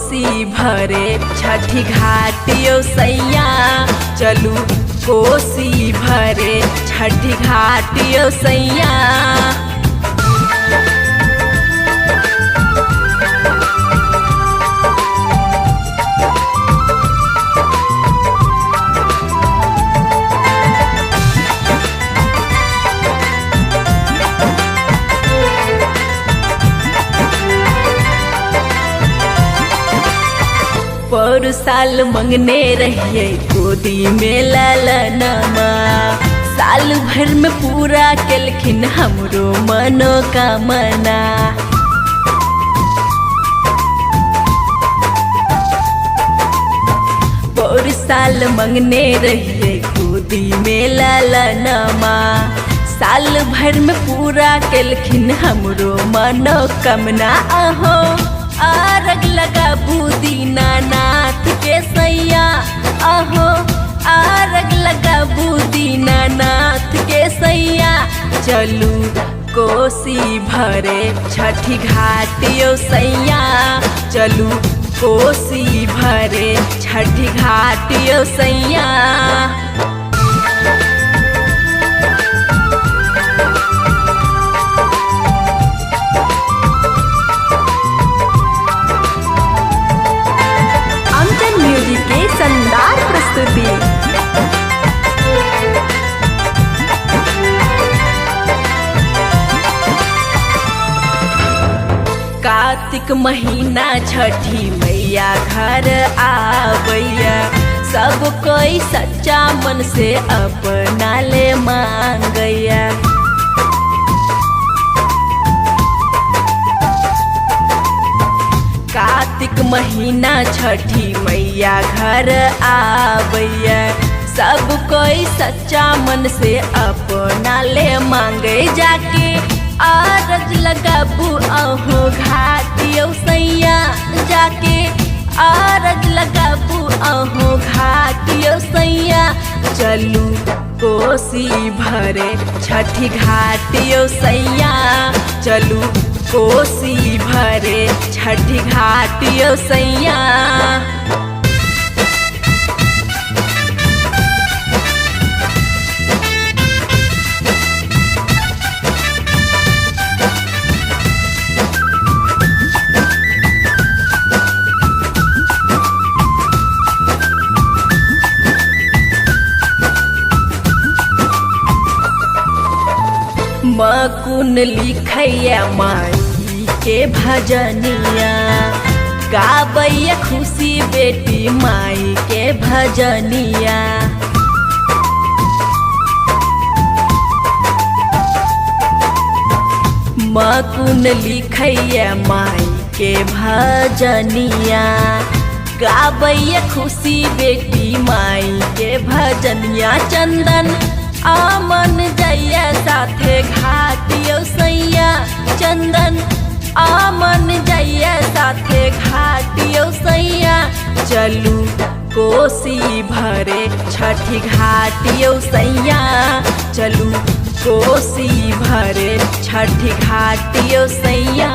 कोसी भरे छठी घाटियो सैया चलू कोसी भरे छठी घाटियो सैया। पर साल मंगने रहिए गोदी में ललनमा, साल भर में पूरा केलखिन हमरो मनोकामना। पर साल मंगने रहिए गोदी में ललनमा, साल भर में पूरा केलखिन हमरो मनोकामना। अहो आरग लगाबू दीनानाथ के सैया, अहो आरग लगाबू दीनानाथ के सैया चलू कोसी भरे छठी घाटियो सैया, चलू कोसी भरे छठी घाटियो सैया। शानदार प्रस्तुति। कार्तिक महीना छठी मैया घर आवैया, सब कोई सच्चा मन से अपना ले मांगैया। कार्तिक महीना छठी मैया घर आवैया, सब कोई सच्चा मन से अपना ले मांगे। जाके आरज लगाबू अहो घाटियो सैया, जाके आरज लगाबू अहो घाटियो सैया चलू कोसी भरे छठी घाटियो सैया, चलू कोसी भरे छठी घाटियो सैया। मकुन लिखैया माई के भजनिया, गाबैया खुशी बेटी माई के भजनिया। मकुन लिखैया माई के भजनिया, गाबैया खुशी बेटी माई के भजनिया। चंदन आमन जैया साथे घाटियो सैया, चंदन आमन जैया साथे घाटियो सैया चलू कोसी भरे छठी घाटियो सैया, चलू कोसी भरे छठी घाटियो सैया।